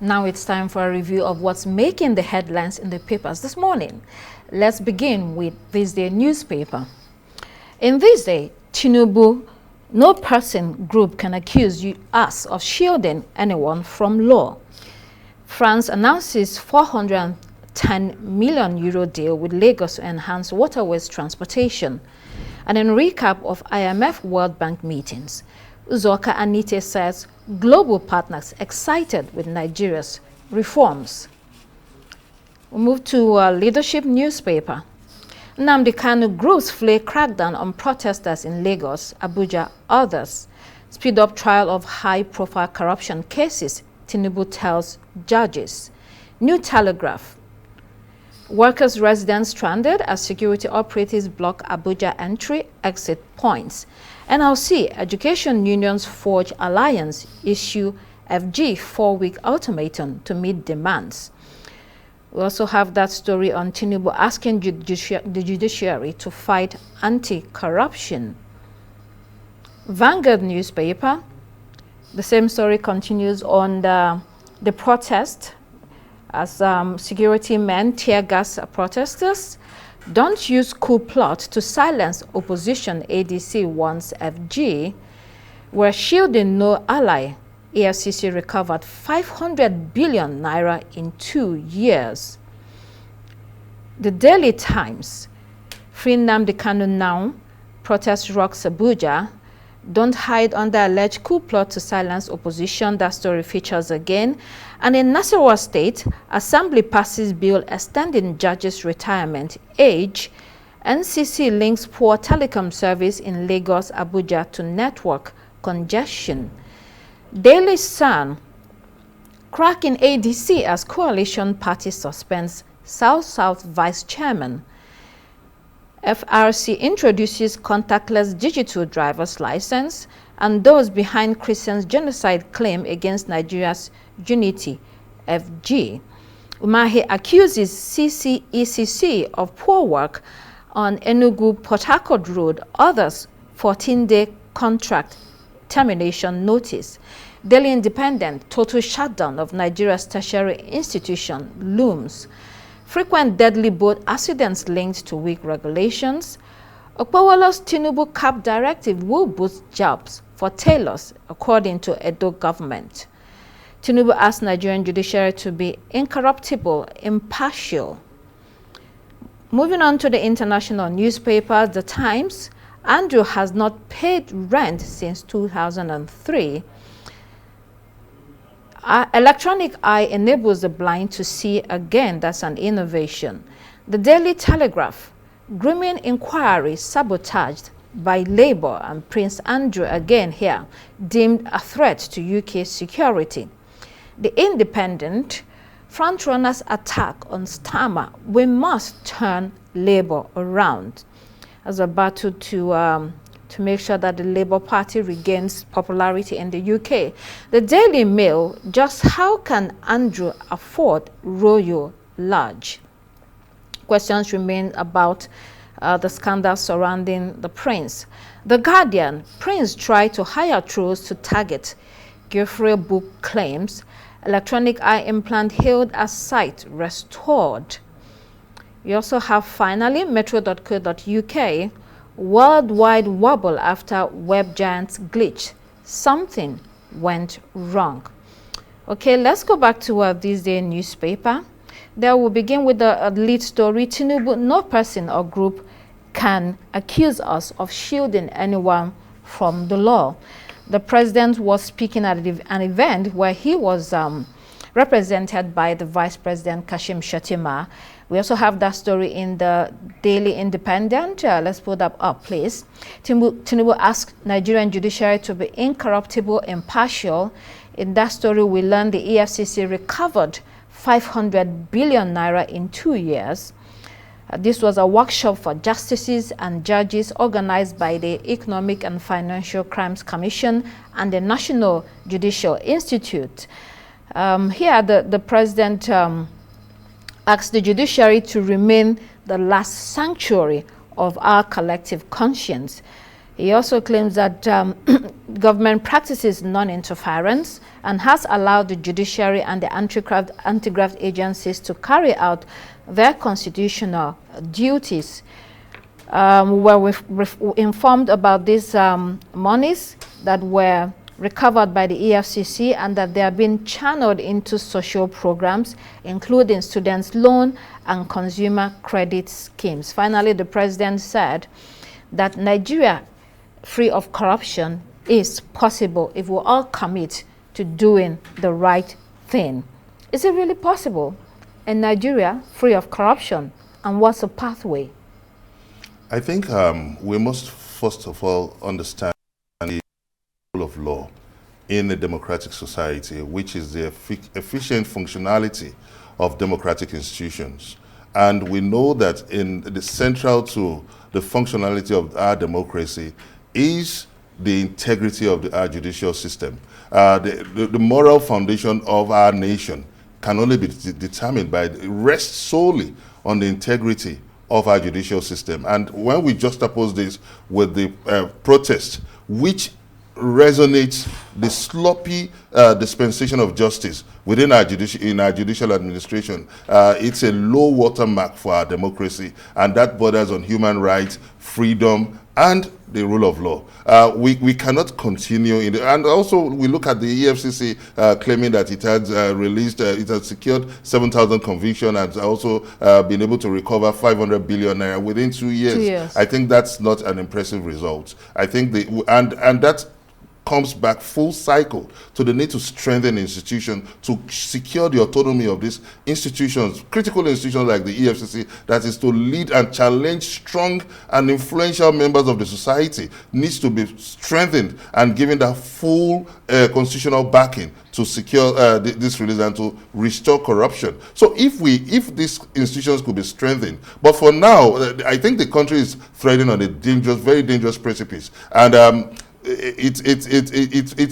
Now it's time for a review of what's making the headlines in the papers this morning. Let's begin with this day newspaper. In this day, Tinubu, no person group can accuse us of shielding anyone from law. France announces 410 million euro deal with Lagos to enhance waterways transportation. And in recap of IMF World Bank meetings, Uzoka Anite says global partners excited with Nigeria's reforms. We move to leadership newspaper. Nnamdi Kanu groups flay crackdown on protesters in Lagos, Abuja, others. Speed up trial of high-profile corruption cases, Tinubu tells judges. New Telegraph. Workers' residents stranded as security operatives block Abuja entry-exit points. NLC, education unions forge alliance, issue FG 4-week ultimatum to meet demands. We also have that story on Tinubu asking the judiciary to fight anti-corruption. Vanguard newspaper, the same story continues on the protest as security men tear gas protesters. Don't use coup plot to silence opposition, ADC wants FG. We're shielding no ally. EFCC recovered 500 billion naira in 2 years. The Daily Times. Free Nnamdi Kanu now. Protest rocks Abuja. Don't hide under alleged coup plot to silence opposition. That story features again. And in Nasarawa State, Assembly passes bill extending judges' retirement age. NCC links poor telecom service in Lagos, Abuja to network congestion. Daily Sun, crack in ADC as coalition party suspends South-South vice chairman. FRC introduces contactless digital driver's license, and those behind Christians' genocide claim against Nigeria's unity, FG. Umahi accuses EFCC of poor work on Enugu-Port Harcourt Road, others 14-day contract termination notice. Daily Independent, total shutdown of Nigeria's tertiary institution looms. Frequent deadly boat accidents linked to weak regulations. Okpawolo's Tinubu cap directive will boost jobs for tailors, according to Edo government. Tinubu asked Nigerian judiciary to be incorruptible, impartial. Moving on to the international newspapers, The Times. Andrew has not paid rent since 2003. Electronic eye enables the blind to see again. That's an innovation. The Daily Telegraph. Grooming inquiry sabotaged by Labour, and Prince Andrew again here deemed a threat to UK security. The Independent. Frontrunners attack on Starmer. We must turn Labour around. As a battle to make sure that the Labour Party regains popularity in the UK. The Daily Mail, just how can Andrew afford Royal Lodge? Questions remain about the scandal surrounding the Prince. The Guardian, Prince tried to hire trolls to target Geoffrey book claims. Electronic eye implant hailed as sight restored. We also have finally metro.co.uk, worldwide wobble after web giants glitch. Something went wrong. Okay, let's go back to this day newspaper. There we'll begin with the lead story. Tinubu, no person or group can accuse us of shielding anyone from the law. The president was speaking at an event where he was represented by the Vice President Kashim Shettima. We also have that story in the Daily Independent. Let's put that up, please. Tinubu asked Nigerian judiciary to be incorruptible, impartial. In that story, we learned the EFCC recovered 500 billion naira in 2 years. This was a workshop for justices and judges organized by the Economic and Financial Crimes Commission and the National Judicial Institute. Here, the president asked the judiciary to remain the last sanctuary of our collective conscience. He also claims that Government practices non-interference and has allowed the judiciary and the anti-graft agencies to carry out their constitutional duties. We were informed about these monies that were recovered by the EFCC and that they have been channeled into social programs, including students' loan and consumer credit schemes. Finally, the president said that Nigeria, free of corruption, is possible if we all commit to doing the right thing. Is it really possible in Nigeria, free of corruption? And what's the pathway? I think we must first of all understand the rule of law in a democratic society, which is the efficient functionality of democratic institutions. And we know that in the central to the functionality of our democracy is the integrity of our judicial system. The moral foundation of our nation can only be determined by, rests solely on the integrity of our judicial system. And when we juxtapose this with the protest, which resonates the sloppy dispensation of justice within our judicial administration, it's a low watermark for our democracy, and that borders on human rights, freedom, and the rule of law. We cannot continue in the, and also we look at the EFCC claiming that it has it has secured 7,000 convictions and also been able to recover 500 billion naira within 2 years. 2 years. I think that's not an impressive result. I think and that comes back full cycle to the need to strengthen institutions, to secure the autonomy of these institutions, critical institutions like the EFCC, that is to lead and challenge strong and influential members of the society, needs to be strengthened and given that full constitutional backing to secure this release and to restore corruption. So if these institutions could be strengthened, but for now, I think the country is treading on a dangerous, very dangerous precipice. And it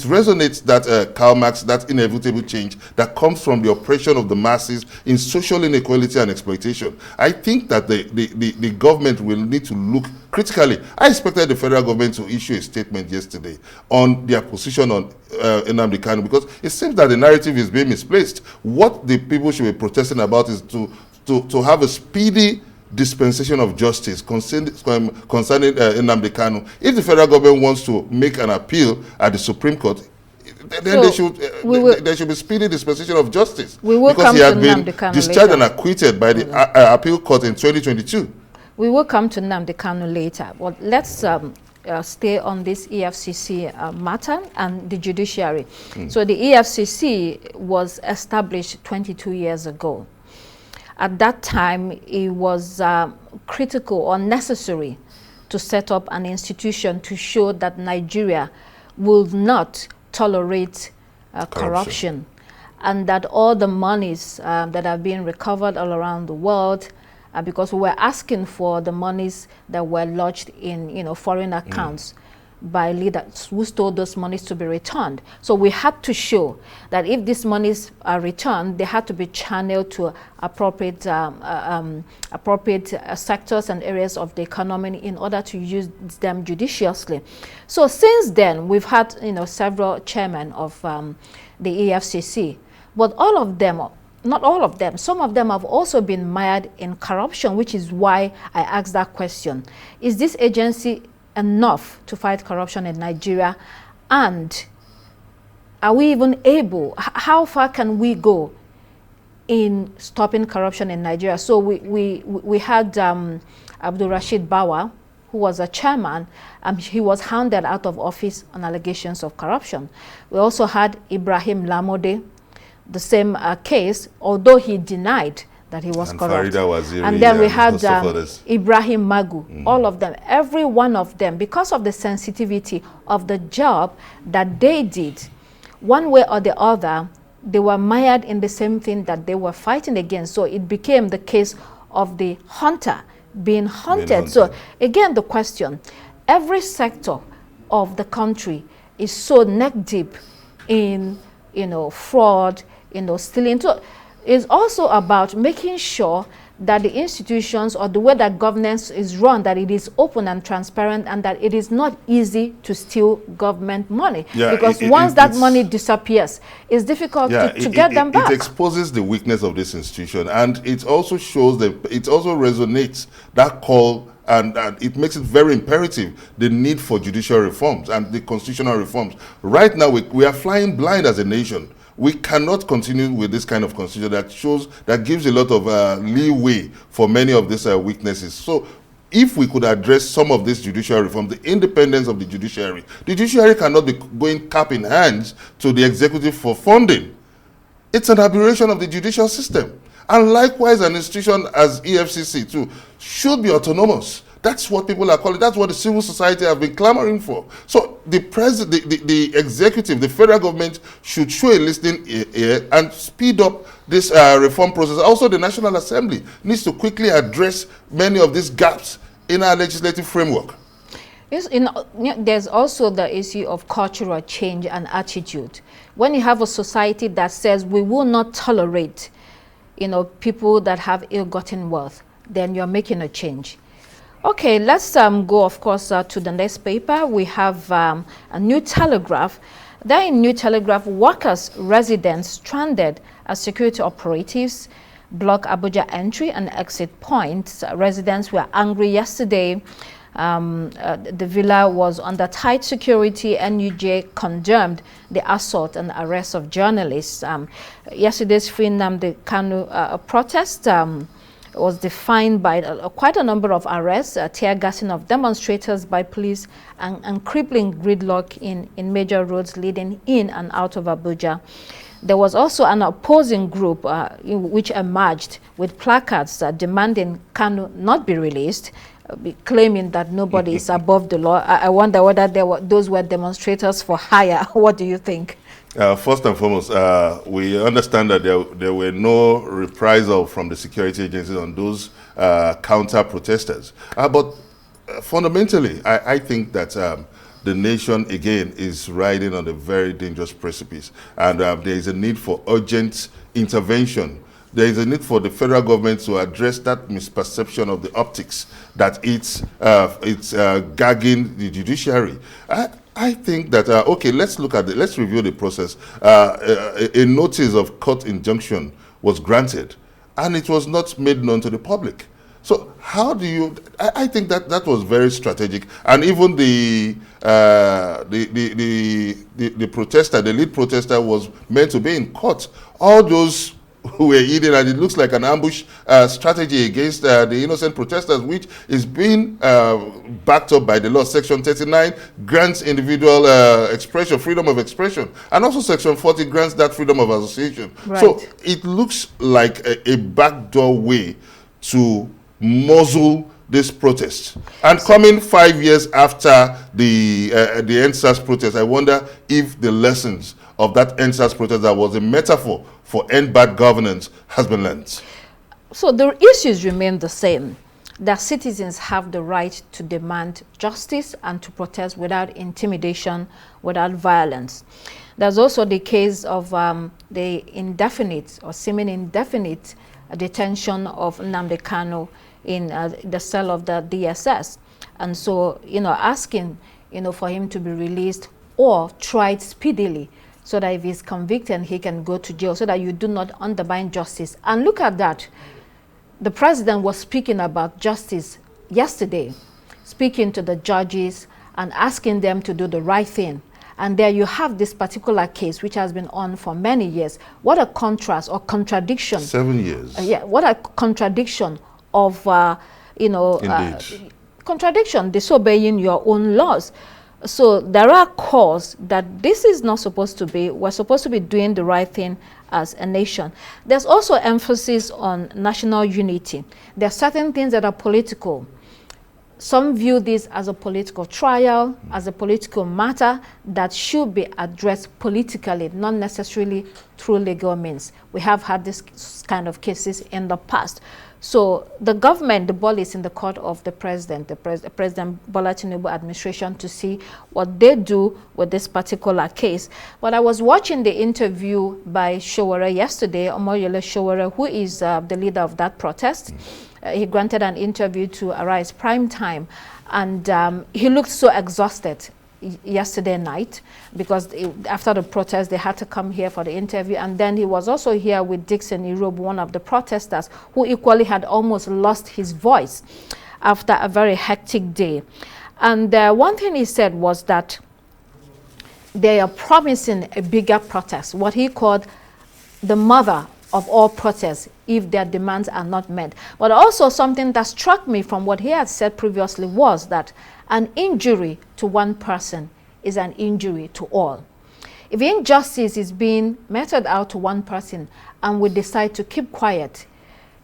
resonates that Karl Marx, that inevitable change that comes from the oppression of the masses in social inequality and exploitation. I think that the government will need to look critically. I expected the federal government to issue a statement yesterday on their position on Nnamdi Kanu, because it seems that the narrative is being misplaced. What the people should be protesting about is to have a speedy dispensation of justice concerning Nnamdi Kanu. If the federal government wants to make an appeal at the Supreme Court, then so there should be speedy dispensation of justice. We will because come he had to been Nnamdi Kanu discharged later. and acquitted by the appeal court in 2022. We will come to Nnamdi Kanu later. Well, let's stay on this EFCC matter and the judiciary. So the EFCC was established 22 years ago. At that time, it was critical or necessary to set up an institution to show that Nigeria will not tolerate corruption, and that all the monies that are being recovered all around the world, because we were asking for the monies that were lodged in foreign accounts by leaders who stole those monies to be returned. So we had to show that if these monies are returned, they had to be channeled to appropriate sectors and areas of the economy in order to use them judiciously. So since then, we've had several chairmen of the EFCC, but all of them, not all of them, some of them have also been mired in corruption, which is why I asked that question. Is this agency enough to fight corruption in Nigeria? And are we even able, how far can we go in stopping corruption in Nigeria? So we had Abdul Rashid Bawa, who was a chairman, he was hounded out of office on allegations of corruption. We also had Ibrahim Lamode, the same case, although he denied that he was corrupt. And then we had Ibrahim Magu, all of them, every one of them, because of the sensitivity of the job that they did, one way or the other, they were mired in the same thing that they were fighting against. So it became the case of the hunter being hunted. So again, the question, every sector of the country is so neck deep in, fraud, stealing. So it's also about making sure that the institutions or the way that governance is run, that it is open and transparent, and that it is not easy to steal government money. Yeah, because once that money disappears, it's difficult to get them back. It exposes the weakness of this institution, and it also shows that it also resonates that call, and it makes it very imperative, the need for judicial reforms and the constitutional reforms. Right now, we are flying blind as a nation. We cannot continue with this kind of constitution that gives a lot of leeway for many of these weaknesses. So if we could address some of this judicial reform, the independence of the judiciary cannot be going cap in hand to the executive for funding. It's an aberration of the judicial system. And likewise, an institution as EFCC too should be autonomous. That's what people are calling. That's what the civil society have been clamoring for. So the president, the executive, the federal government should show a listening ear and speed up this reform process. Also, the National Assembly needs to quickly address many of these gaps in our legislative framework. Yes, there's also the issue of cultural change and attitude. When you have a society that says we will not tolerate, people that have ill-gotten wealth, then you're making a change. Okay, let's go, of course, to the next paper. We have a New Telegraph. There in New Telegraph, workers, residents stranded as security operatives block Abuja entry and exit points. Residents were angry yesterday. The villa was under tight security. NUJ condemned the assault and arrest of journalists. Yesterday's Free Nnamdi Kanu protest was defined by quite a number of arrests, tear gassing of demonstrators by police, and crippling gridlock in major roads leading in and out of Abuja. There was also an opposing group which emerged with placards demanding Kanu not be released, claiming that nobody is above the law. I wonder whether those were demonstrators for hire. What do you think? First and foremost, we understand that there were no reprisal from the security agencies on those counter-protesters. But fundamentally, I think that the nation, again, is riding on a very dangerous precipice. And there is a need for urgent intervention. There is a need for the federal government to address that misperception of the optics that it's gagging the judiciary. I think that, okay, let's review the process. A notice of court injunction was granted, and it was not made known to the public. So how do you, I think that was very strategic. And even the protester, the lead protester, was meant to be in court. All those who were eating, and it looks like an ambush strategy against the innocent protesters, which is being backed up by the law. Section 39 grants individual expression, freedom of expression, and also Section 40 grants that freedom of association. Right. So it looks like a backdoor way to muzzle this protest. And coming 5 years after the NSAS protest, I wonder if the lessons of that NSAS protest that was a metaphor for end bad governance has been learned. So the issues remain the same. That citizens have the right to demand justice and to protest without intimidation, without violence. There's also the case of the indefinite or seeming indefinite detention of Nnamdi Kanu in the cell of the DSS. And so, asking, for him to be released or tried speedily, so that if he's convicted, he can go to jail, so that you do not undermine justice. And look at that. The president was speaking about justice yesterday, speaking to the judges and asking them to do the right thing. And there you have this particular case, which has been on for many years. What a contrast or contradiction. 7 years. Yeah, what a contradiction of, contradiction, disobeying your own laws. So there are calls that this is not supposed to be. We're supposed to be doing the right thing as a nation. There's also emphasis on national unity. There are certain things that are political. some view this as a political trial, as a political matter that should be addressed politically, not necessarily through legal means. We have had this kind of cases in the past. So the government, the ball is in the court of the president, President Bola Tinubu administration, to see what they do with this particular case. But I was watching the interview by Sowore yesterday, Omoyele Sowore, who is the leader of that protest. He granted an interview to Arise Prime Time, and he looked so exhausted yesterday night, because after the protest they had to come here for the interview. And then he was also here with Dixon Irob, one of the protesters, who equally had almost lost his voice after a very hectic day. And one thing he said was that they are promising a bigger protest, what he called the mother of all protests, if their demands are not met. But also something that struck me from what he had said previously was that an injury to one person is an injury to all. If injustice is being meted out to one person and we decide to keep quiet,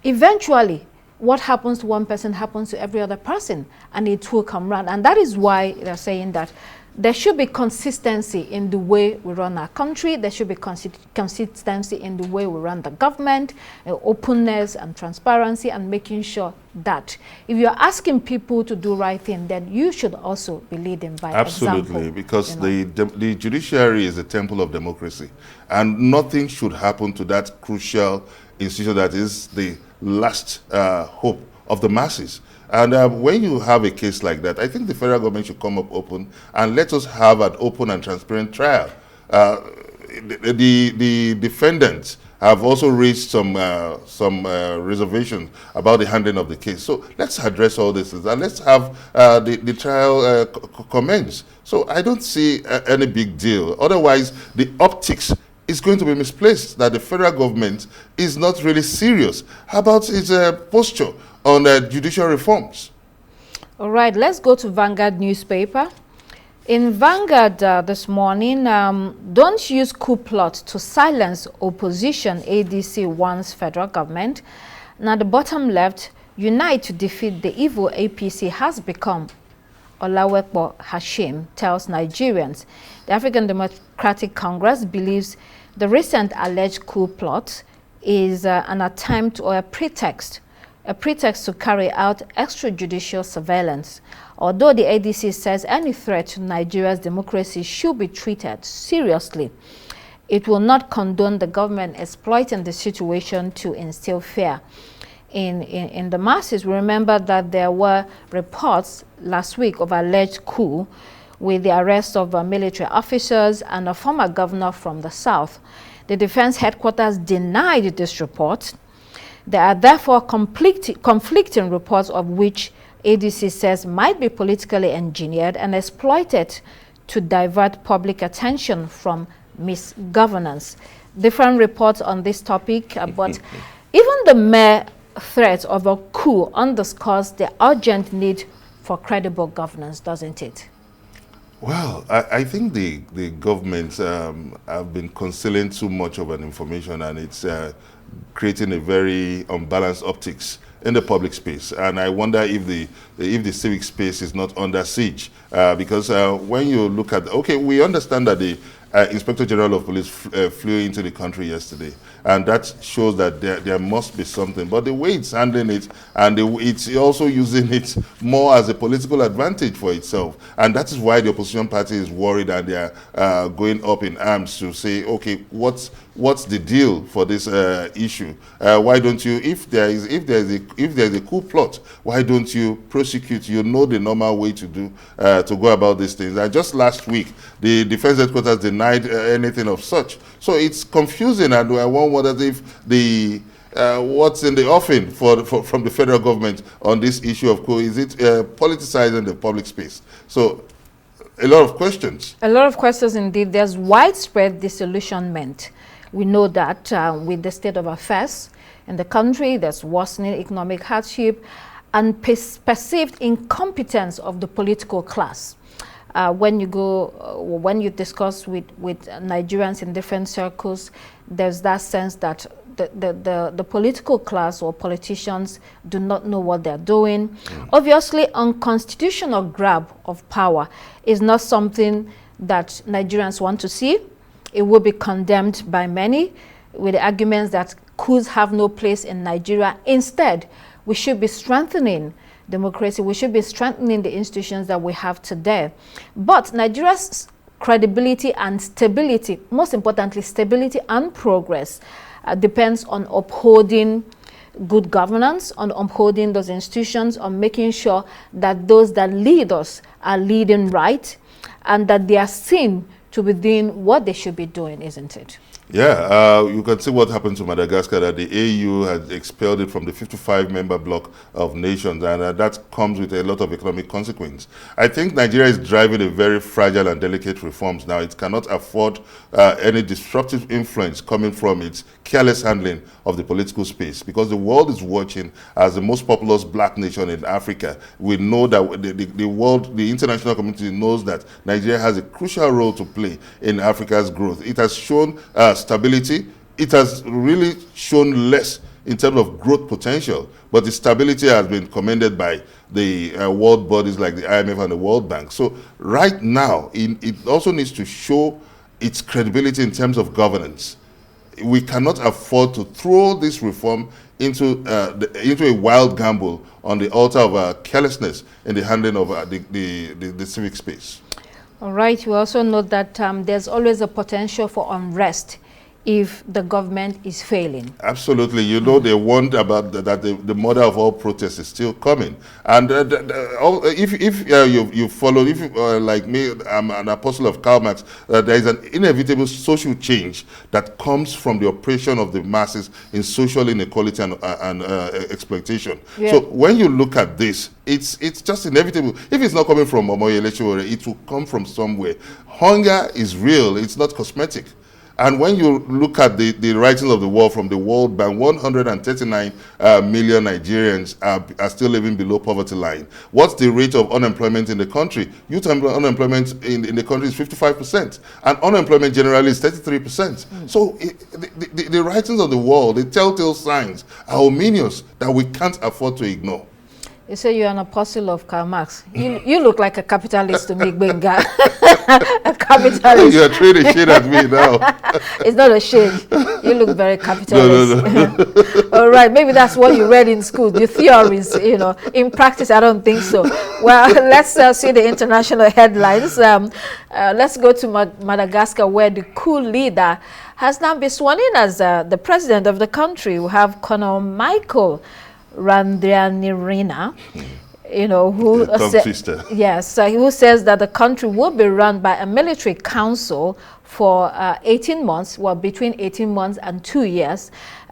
eventually what happens to one person happens to every other person, and it will come round. And that is why they're saying that there should be consistency in the way we run our country. There should be consistency in the way we run the government, openness and transparency, and making sure that if you're asking people to do right thing, then you should also be leading by example. Absolutely, because the judiciary is the temple of democracy, and nothing should happen to that crucial institution that is the last hope of the masses. And when you have a case like that, I think the federal government should come up open and let us have an open and transparent trial. The defendants have also raised some reservations about the handling of the case. So let's address all this and let's have the trial commence. So I don't see any big deal. Otherwise, the optics is going to be misplaced, that the federal government is not really serious about its posture on judicial reforms. All right, let's go to Vanguard newspaper. In Vanguard this morning, don't use coup plot to silence opposition, ADC warns federal government. Now the bottom left, unite to defeat the evil APC has become, Olawekbo Hashim tells Nigerians. The African Democratic Congress believes the recent alleged coup plot is an attempt or a pretext to carry out extrajudicial surveillance. Although the ADC says any threat to Nigeria's democracy should be treated seriously, it will not condone the government exploiting the situation to instill fear in the masses. We remember that there were reports last week of alleged coup with the arrest of military officers and a former governor from the south. The defense headquarters denied this report. There are therefore conflicting reports of which ADC says might be politically engineered and exploited to divert public attention from misgovernance. Different reports on this topic, but even the mere threat of a coup underscores the urgent need for credible governance, doesn't it? Well, I think the government have been concealing too much of an information, and it's creating a very unbalanced optics in the public space. And I wonder if the civic space is not under siege, because when you look at, okay, we understand that the Inspector General of Police flew into the country yesterday, and that shows that there must be something. But the way it's handling it, and it's also using it more as a political advantage for itself, and that is why the opposition party is worried, and they are going up in arms to say, okay, what's the deal for this issue? Why don't you, if there is a coup plot, why don't you prosecute? You know the normal way to go about these things. And just last week, the defense headquarters denied anything of such. So it's confusing, and I wonder if the what's in the offing from the federal government on this issue of coup, is it politicizing the public space? So a lot of questions. A lot of questions indeed. There's widespread disillusionment. We know that with the state of affairs in the country, there's worsening economic hardship and perceived incompetence of the political class. When you discuss with Nigerians in different circles, there's that sense that the political class or politicians do not know what they're doing. Obviously, unconstitutional grab of power is not something that Nigerians want to see. It will be condemned by many with the arguments that coups have no place in Nigeria. Instead, we should be strengthening democracy. We should be strengthening the institutions that we have today. But Nigeria's credibility and stability, most importantly, stability and progress, depends on upholding good governance, on upholding those institutions, on making sure that those that lead us are leading right, and that they are seen to be doing what they should be doing, isn't it? Yeah, you can see what happened to Madagascar, that the AU had expelled it from the 55-member bloc of nations, and that comes with a lot of economic consequence. I think Nigeria is driving a very fragile and delicate reforms now. It cannot afford any disruptive influence coming from its careless handling of the political space, because the world is watching. As the most populous black nation in Africa, we know that the international community knows that Nigeria has a crucial role to play in Africa's growth. It has shown stability. It has really shown less in terms of growth potential, but the stability has been commended by the world bodies like the IMF and the World Bank. So right now, it also needs to show its credibility in terms of governance. We cannot afford to throw this reform into a wild gamble on the altar of carelessness in the handling of the civic space. All right. We also note that there's always a potential for unrest if the government is failing. Absolutely. You know, they warned about that the mother of all protests is still coming. And if you follow, like me, I'm an apostle of Karl Marx, there is an inevitable social change that comes from the oppression of the masses in social inequality and exploitation. Yeah. So when you look at this, it's just inevitable. If it's not coming from Omoyele, it will come from somewhere. Hunger is real. It's not cosmetic. And when you look at the writings of the world from the World Bank, 139 million Nigerians are still living below poverty line. What's the rate of unemployment in the country? Youth unemployment in the country is 55%, and unemployment generally is 33%. So the writings of the world, the telltale signs are ominous that we can't afford to ignore. You say you're an apostle of Karl Marx. You look like a capitalist to me, Benga. A capitalist. You're throwing a shade at me now. It's not a shade. You look very capitalist. No. All right, maybe that's what you read in school, the theories, you know. In practice, I don't think so. Well, let's see the international headlines. Let's go to Madagascar, where the coup leader has now been sworn in as the president of the country. We have Colonel Michael Randrianirina, you know, who who says that the country will be run by a military council for 18 months, well, between 18 months and 2 years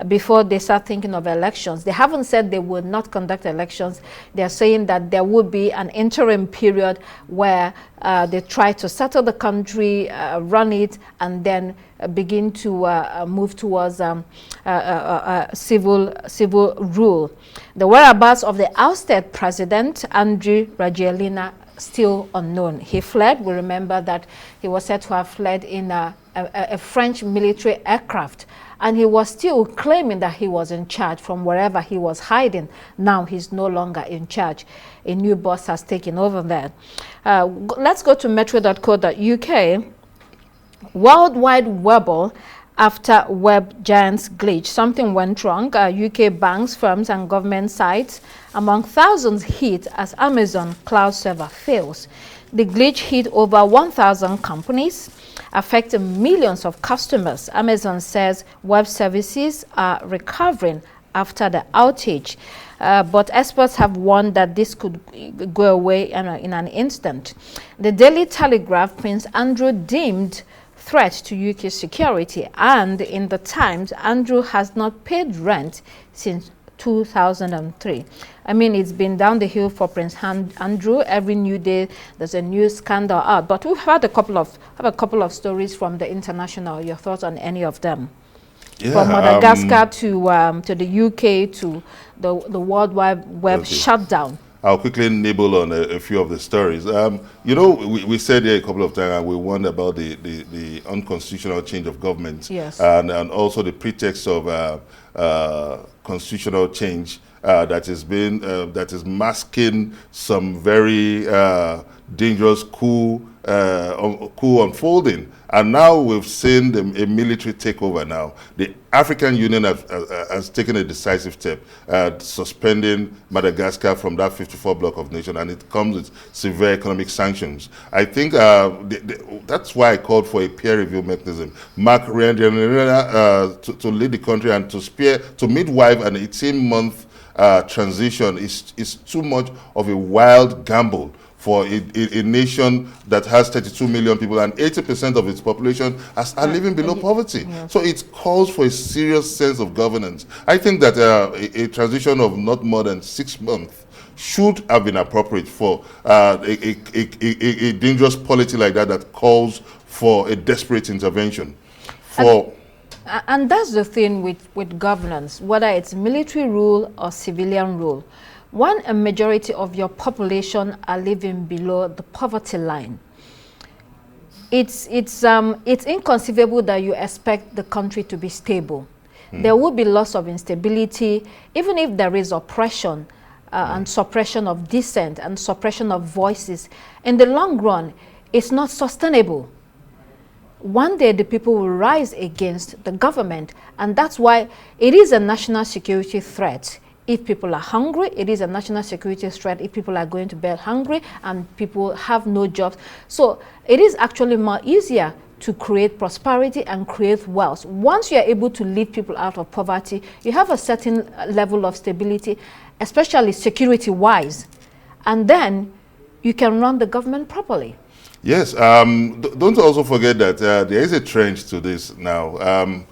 before they start thinking of elections. They haven't said they will not conduct elections. They're saying that there will be an interim period where they try to settle the country, run it, and then begin to move towards civil rule. The whereabouts of the ousted president, Andry Rajoelina, still unknown. He fled. We remember that he was said to have fled in a French military aircraft, and he was still claiming that he was in charge from wherever he was hiding. Now he's no longer in charge. A new boss has taken over there. Let's go to metro.co.uk. Worldwide wobble after web giants glitch. Something went wrong. UK banks, firms, and government sites among thousands hit as Amazon cloud server fails. The glitch hit over 1,000 companies, affecting millions of customers. Amazon says web services are recovering after the outage. But experts have warned that this could go away in an instant. The Daily Telegraph, Prince Andrew deemed threat to UK security, and in the Times, Andrew has not paid rent since 2003. I mean, it's been down the hill for Prince Andrew. Every new day there's a new scandal out. But we've had a couple of stories from the international. Your thoughts on any of them? Yeah, from Madagascar to the UK to the World Wide Web shutdown. I'll quickly nibble on a few of the stories. You know, we said here a couple of times, and we warned about the unconstitutional change of government, yes, and also the pretext of constitutional change that is masking some very dangerous coup unfolding. And now we've seen a military takeover now. The African Union has taken a decisive step, suspending Madagascar from that 54 block of nations, and it comes with severe economic sanctions. I think that's why I called for a peer review mechanism. Mark Ryan to lead the country and to midwife an 18-month transition is too much of a wild gamble for a nation that has 32 million people and 80% of its population are living below poverty. Yeah. So it calls for a serious sense of governance. I think that a transition of not more than 6 months should have been appropriate for a dangerous policy like that calls for a desperate intervention. And that's the thing with governance, whether it's military rule or civilian rule. When a majority of your population are living below the poverty line, it's inconceivable that you expect the country to be stable. There will be loss of instability, even if there is oppression and suppression of dissent and suppression of voices. In the long run, it's not sustainable. One day the people will rise against the government, and that's why it is a national security threat. If people are hungry, it is a national security threat if people are going to bed hungry and people have no jobs. So it is actually more easier to create prosperity and create wealth. Once you are able to lead people out of poverty, you have a certain level of stability, especially security-wise, and then you can run the government properly. Yes, don't also forget that there is a trend to this now.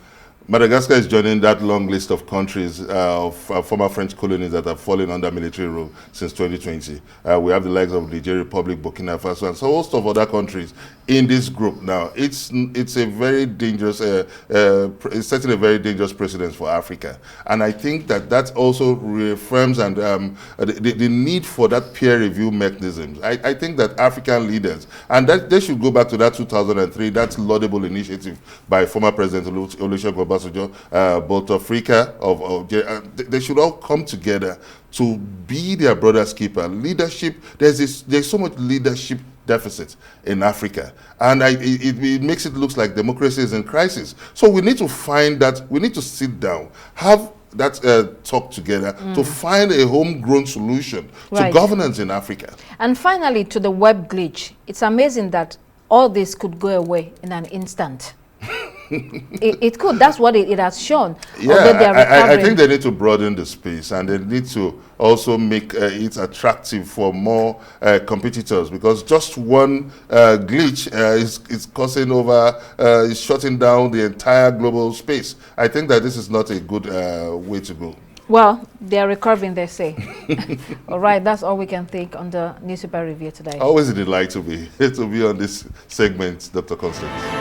Madagascar is joining that long list of countries of former French colonies that have fallen under military rule since 2020. We have the likes of Niger Republic, Burkina Faso, and so host of other countries in this group now. It's a very dangerous, it's setting a very dangerous precedent for Africa. And I think that also reaffirms and the need for that peer review mechanism. I think that African leaders, and that they should go back to that 2003, that laudable initiative by former President Olusegun Obasanjo, both Africa, they should all come together to be their brother's keeper. Leadership, there's so much leadership deficit in Africa, and it makes it look like democracy is in crisis. So we need to find that, we need to sit down, have that talk together to find a homegrown solution to governance in Africa. And finally, to the web glitch, it's amazing that all this could go away in an instant. It could. That's what it has shown. Yeah, I think they need to broaden the space, and they need to also make it attractive for more competitors, because just one glitch is causing is shutting down the entire global space. I think that this is not a good way to go. Well, they're recovering, they say. All right, that's all we can think on the newspaper review today. Always a delight to be on this segment, Dr. Constance.